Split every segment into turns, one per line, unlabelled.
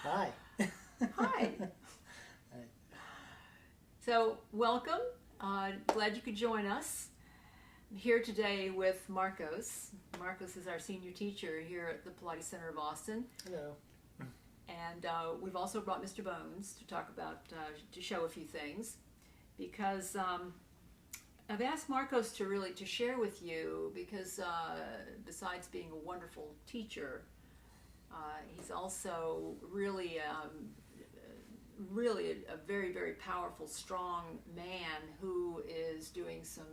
Hi.
Hi. So, welcome. Glad you could join us. I'm here today with Marcos. Marcos is our senior teacher here at the Pilates Center of Austin.
Hello.
And we've also brought Mr. Bones to talk about, to show a few things. Because I've asked Marcos to share with you, because besides being a wonderful teacher, he's also really a very, very powerful, strong man who is doing some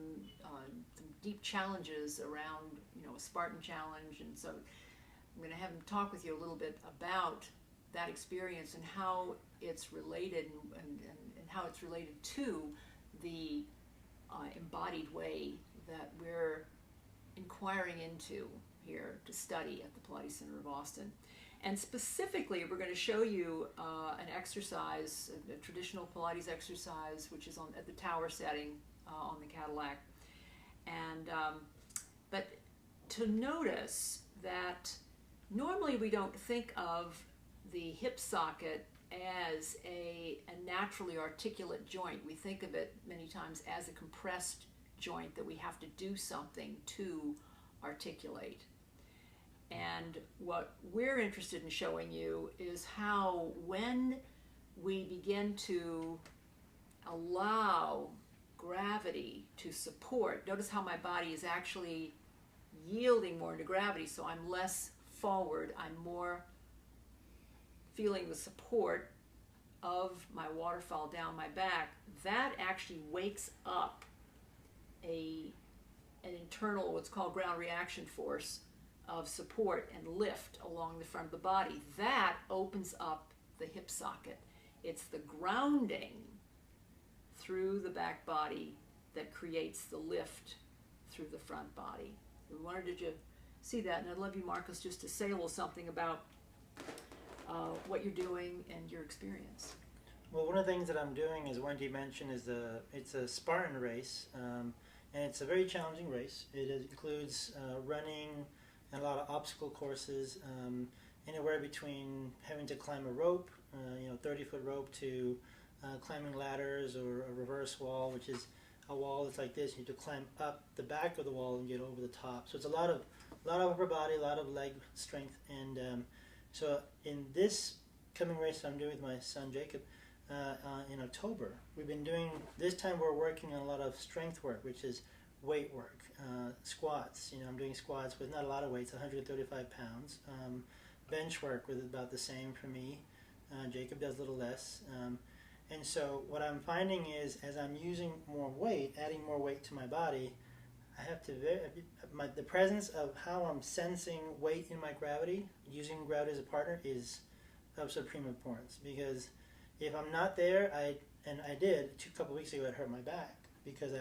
deep challenges around, a Spartan challenge. And so I'm going to have him talk with you a little bit about that experience and how it's related and how it's related to the embodied way that we're inquiring into here to study at the Pilates Center of Austin. And specifically, we're going to show you an exercise, a traditional Pilates exercise, which is at the tower setting on the Cadillac. And but to notice that normally we don't think of the hip socket as a naturally articulate joint. We think of it many times as a compressed joint that we have to do something to articulate. And what we're interested in showing you is how, when we begin to allow gravity to support, notice how my body is actually yielding more into gravity, so I'm less forward, I'm more feeling the support of my waterfall down my back. That actually wakes up an internal, what's called ground reaction force, of support and lift along the front of the body. That opens up the hip socket. It's the grounding through the back body that creates the lift through the front body. We wanted you to see that, and I'd love you, Marcos, just to say a little something about what you're doing and your experience.
Well, one of the things that I'm doing, as Wendy mentioned, is it's a Spartan race, and it's a very challenging race. It includes running and a lot of obstacle courses, anywhere between having to climb a rope, 30-foot rope, to climbing ladders, or a reverse wall, which is a wall that's like this. You have to climb up the back of the wall and get over the top. So it's a lot of upper body, a lot of leg strength. And so in this coming race I'm doing with my son Jacob in October, we've been doing, this time we're working on a lot of strength work, which is weight work, squats. I'm doing squats with not a lot of weights, 135 pounds. Bench work with about the same for me. Jacob does a little less. And so what I'm finding is, as I'm using more weight, adding more weight to my body, I have to, the presence of how I'm sensing weight in my gravity, using gravity as a partner, is of supreme importance. Because if I'm not there, I did, a couple weeks ago, it hurt my back, because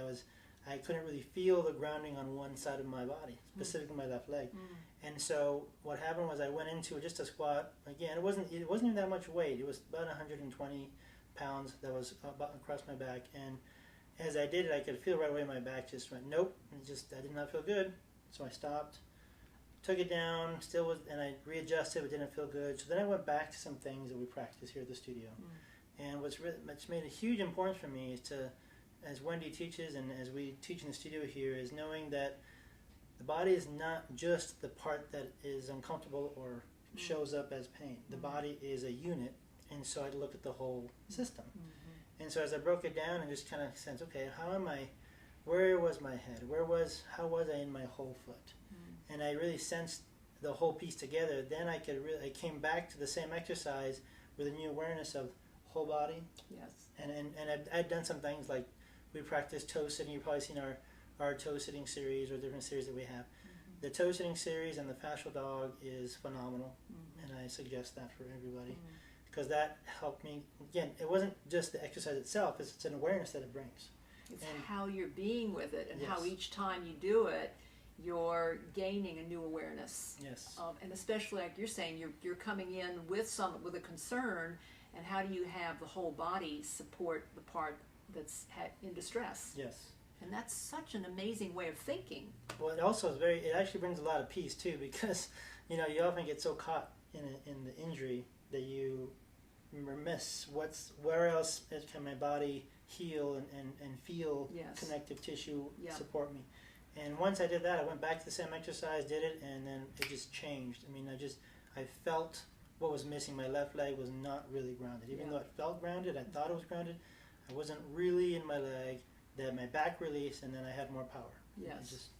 I couldn't really feel the grounding on one side of my body, specifically my left leg. And so what happened was, I went into just a squat. Again, it wasn't even that much weight. It was about 120 pounds that was across my back. And as I did it, I could feel right away my back just went, nope, I did not feel good. So I stopped, took it down, and I readjusted, but didn't feel good. So then I went back to some things that we practice here at the studio. And what's made a huge importance for me is to, as Wendy teaches and as we teach in the studio here, is knowing that the body is not just the part that is uncomfortable or shows up as pain. The body is a unit, and so I look at the whole system. And so as I broke it down and just kind of sense, okay, where was my head? How was I in my whole foot? And I really sensed the whole piece together. Then I came back to the same exercise with a new awareness of whole body.
Yes.
And I'd done some things like, we practice toe sitting. You've probably seen our toe sitting series, or different series that we have. The toe sitting series and the fascial dog is phenomenal, and I suggest that for everybody, because that helped me. Again, it wasn't just the exercise itself, it's an awareness that it brings.
It's how you're being with it, and how each time you do it, you're gaining a new awareness.
Yes.
And especially, like you're saying, you're coming in with a concern, and how do you have the whole body support the part that's in distress?
Yes.
And that's such an amazing way of thinking.
Well, it actually brings a lot of peace too, because you often get so caught in the injury that you miss where else can my body heal and feel
Yes.
connective tissue
Yeah.
support me. And once I did that, I went back to the same exercise, did it, and then it just changed. I mean, I felt what was missing. My left leg was not really grounded. Even
Yeah.
though it felt grounded, I thought it was grounded, I wasn't really in my leg. That my back released, and then I had more power.
Yes.
It just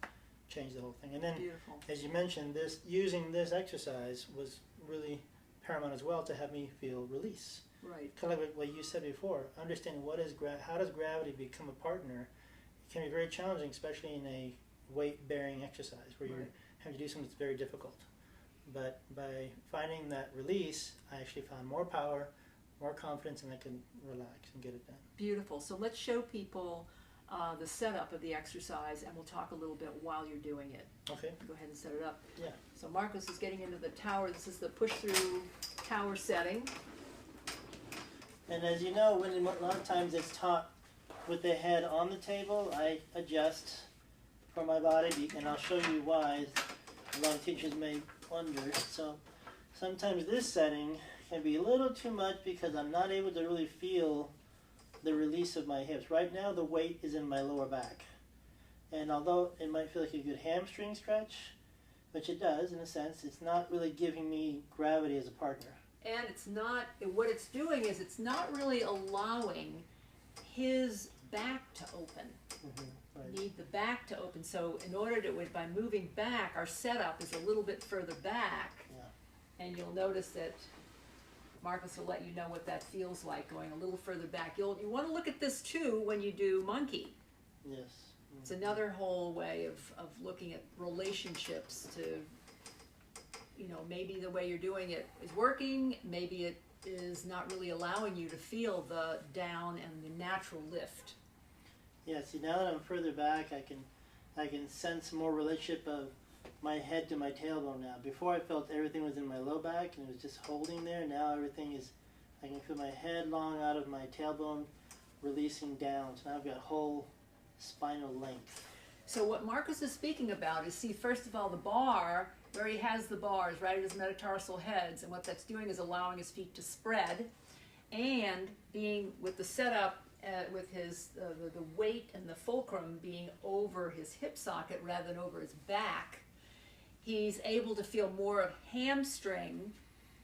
changed the whole thing. And then,
Beautiful.
as you mentioned, using this exercise was really paramount as well to have me feel release.
Right.
Kind of like what you said before, understanding how does gravity become a partner. It can be very challenging, especially in a weight-bearing exercise where you're
Right.
having to do something that's very difficult. But by finding that release, I actually found more power, more confidence, and I can relax and get it done.
Beautiful. So let's show people the setup of the exercise, and we'll talk a little bit while you're doing it.
Okay.
Go ahead and set it up.
Yeah.
So Marcos is getting into the tower. This is the push-through tower setting.
And as you know, a lot of times it's taught with the head on the table, I adjust for my body, and I'll show you why. A lot of teachers may wonder. So sometimes this setting can be a little too much because I'm not able to really feel the release of my hips. Right now the weight is in my lower back. And although it might feel like a good hamstring stretch, which it does in a sense, it's not really giving me gravity as a partner.
And it's not, what it's doing is it's not really allowing his back to open.
Right.
Need the back to open. So in order to, by moving back, our setup is a little bit further back.
Yeah.
And you'll notice that Marcos will let you know what that feels like going a little further back. You want to look at this too when you do monkey.
Yes.
It's another whole way of looking at relationships to, maybe the way you're doing it is working, maybe it is not really allowing you to feel the down and the natural lift.
Yeah, see, now that I'm further back, I can sense more relationship of my head to my tailbone now. Before I felt everything was in my low back and it was just holding there. Now everything is, I can feel my head long out of my tailbone releasing down. So now I've got whole spinal length.
So what Marcos is speaking about is, see, first of all, the bar, where he has the bars right at his metatarsal heads, and what that's doing is allowing his feet to spread, and being with the setup with his the weight and the fulcrum being over his hip socket rather than over his back, he's able to feel more of hamstring.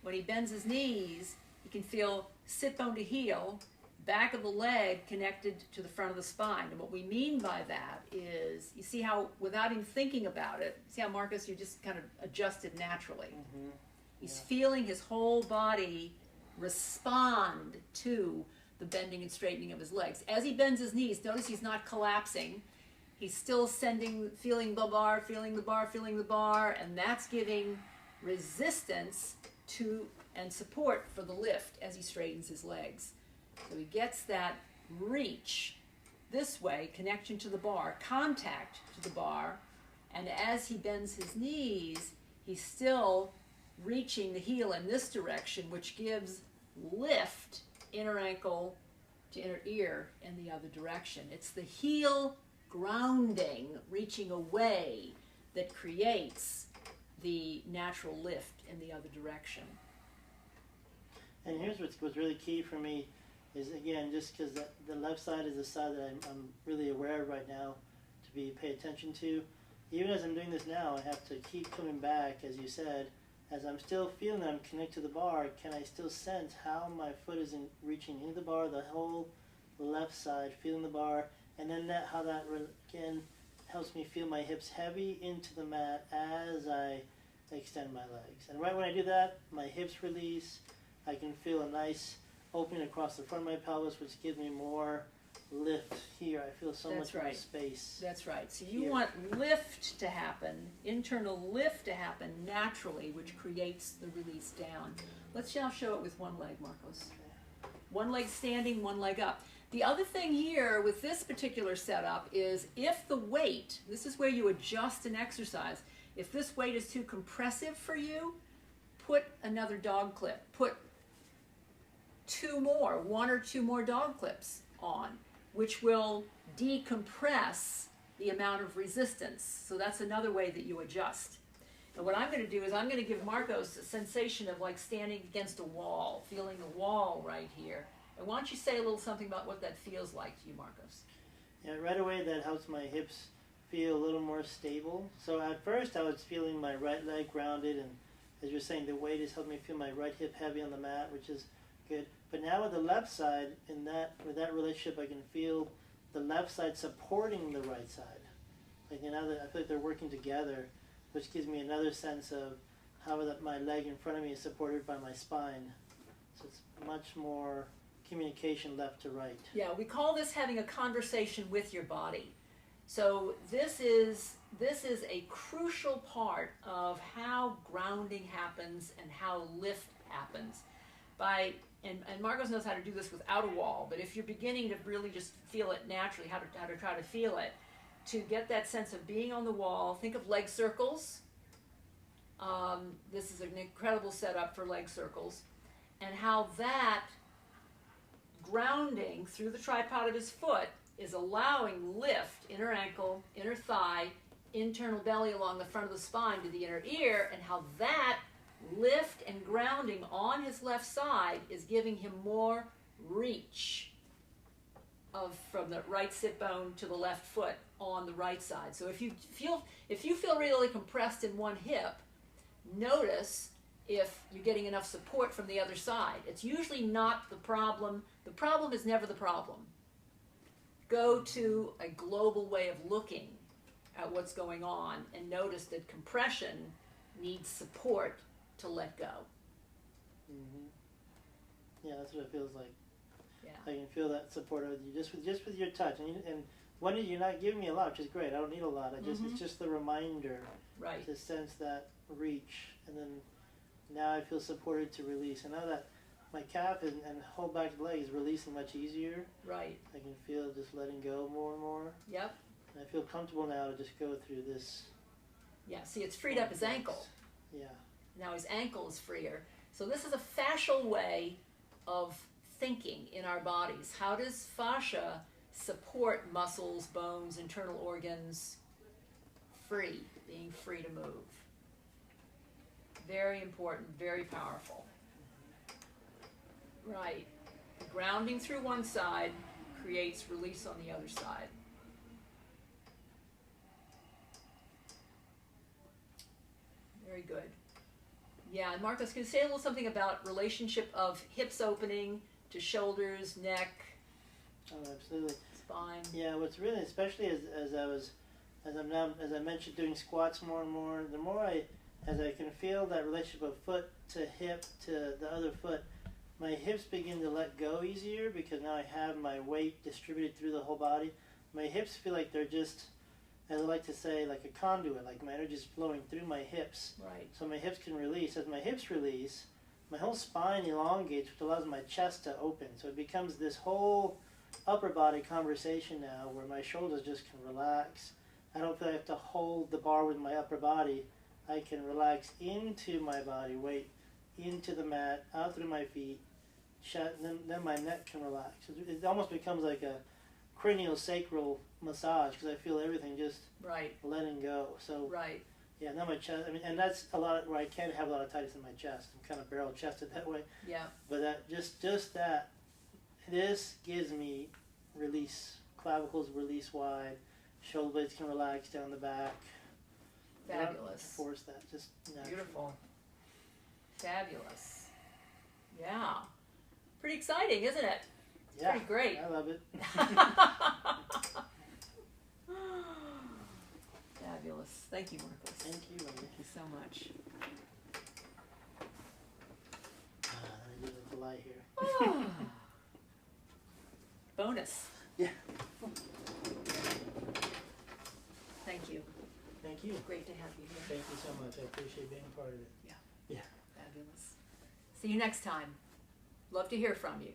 When he bends his knees, you can feel sit bone to heel, back of the leg connected to the front of the spine. And what we mean by that is, you see how, without him thinking about it, see how, Marcos, you just kind of adjusted naturally.
Mm-hmm.
He's feeling his whole body respond to the bending and straightening of his legs. As he bends his knees, notice he's not collapsing. He's still feeling the bar, feeling the bar, feeling the bar, and that's giving resistance to and support for the lift as he straightens his legs. So he gets that reach this way, connection to the bar, contact to the bar, and as he bends his knees, he's still reaching the heel in this direction, which gives lift, inner ankle to inner ear, in the other direction. It's the heel grounding, reaching away, that creates the natural lift in the other direction.
And here's what's really key for me is, again, just because the left side is the side that I'm really aware of right now to pay attention to. Even as I'm doing this now, I have to keep coming back, as you said, as I'm still feeling that I'm connected to the bar, can I still sense how my foot is reaching into the bar, the whole left side, feeling the bar, and then how that, again, helps me feel my hips heavy into the mat as I extend my legs. And right when I do that, my hips release. I can feel a nice opening across the front of my pelvis, which gives me more lift here. I feel so much more space.
That's right. So you
here.
want lift to happen, internal lift to happen naturally, which creates the release down. Let's now show it with one leg, Marcos.
Okay.
One leg standing, one leg up. The other thing here with this particular setup is, if the weight, this is where you adjust an exercise, if this weight is too compressive for you, put another dog clip. Put one or two more dog clips on, which will decompress the amount of resistance. So that's another way that you adjust. And what I'm going to do is I'm going to give Marcos a sensation of like standing against a wall, feeling the wall right here. And why don't you say a little something about what that feels like to you, Marcos?
Yeah, right away that helps my hips feel a little more stable. So at first I was feeling my right leg grounded, and as you're saying, the weight is helping me feel my right hip heavy on the mat, which is good. But now with the left side, with that relationship, I can feel the left side supporting the right side. Like now that I feel like they're working together, which gives me another sense of how my leg in front of me is supported by my spine. So it's much more communication left to right.
Yeah, we call this having a conversation with your body. So this is a crucial part of how grounding happens and how lift happens. And Marcos knows how to do this without a wall, but if you're beginning to really just feel it naturally, how to try to feel it, to get that sense of being on the wall, think of leg circles. This is an incredible setup for leg circles, and how that grounding through the tripod of his foot is allowing lift, inner ankle, inner thigh, internal belly along the front of the spine to the inner ear, and how that lift and grounding on his left side is giving him more reach from the right sit bone to the left foot on the right side. So if you feel really compressed in one hip, notice if you're getting enough support from the other side. It's usually not the problem. The problem is never the problem. Go to a global way of looking at what's going on and notice that compression needs support to let go.
Yeah, that's what it feels like.
Yeah.
I can feel that support of you just with your touch, and one you're not giving me a lot, which is great. I don't need a lot. It's just the reminder,
right,
to sense that reach, and then now I feel supported to release. And now that my calf and whole back leg is releasing much easier,
right,
I can feel just letting go more and more.
Yep.
And I feel comfortable now to just go through this.
Yeah. See, it's freed up his ankle.
Yeah.
Now his ankle is freer. So this is a fascial way of thinking in our bodies. How does fascia support muscles, bones, internal organs being free to move? Very important, very powerful. Right. Grounding through one side creates release on the other side. Very good. Yeah, and Marcos, can you say a little something about relationship of hips opening to shoulders, neck,
Oh, absolutely.
spine?
Yeah, what's really, especially as I mentioned, doing squats more and more, the more as I can feel that relationship of foot to hip to the other foot, my hips begin to let go easier because now I have my weight distributed through the whole body. My hips feel like they're just, as I like to say, like a conduit, like my energy is flowing through my hips.
Right.
So my hips can release. As my hips release, my whole spine elongates, which allows my chest to open. So it becomes this whole upper body conversation now where my shoulders just can relax. I don't feel like I have to hold the bar with my upper body. I can relax into my body weight, into the mat, out through my feet, then my neck can relax. It almost becomes like a craniosacral massage because I feel everything just
Right.
letting go. So
Right.
yeah, now my chest, and that's a lot where I can't have a lot of tightness in my chest. I'm kind of barrel chested that way.
Yeah.
But that just that, this gives me release. Clavicles release wide, shoulder blades can relax down the back.
Fabulous.
Force that, just naturally.
Beautiful. Fabulous. Yeah. Pretty exciting, isn't it? It's
Yeah,
pretty great.
I love it.
Fabulous. Thank you, Marcos.
Thank you.
Thank you so much.
I do the delay here.
Bonus.
Yeah.
Thank you.
Thank you.
Great to have you here.
Thank you so much. I appreciate being a part of it.
Yeah.
Yeah.
Fabulous. See you next time. Love to hear from you.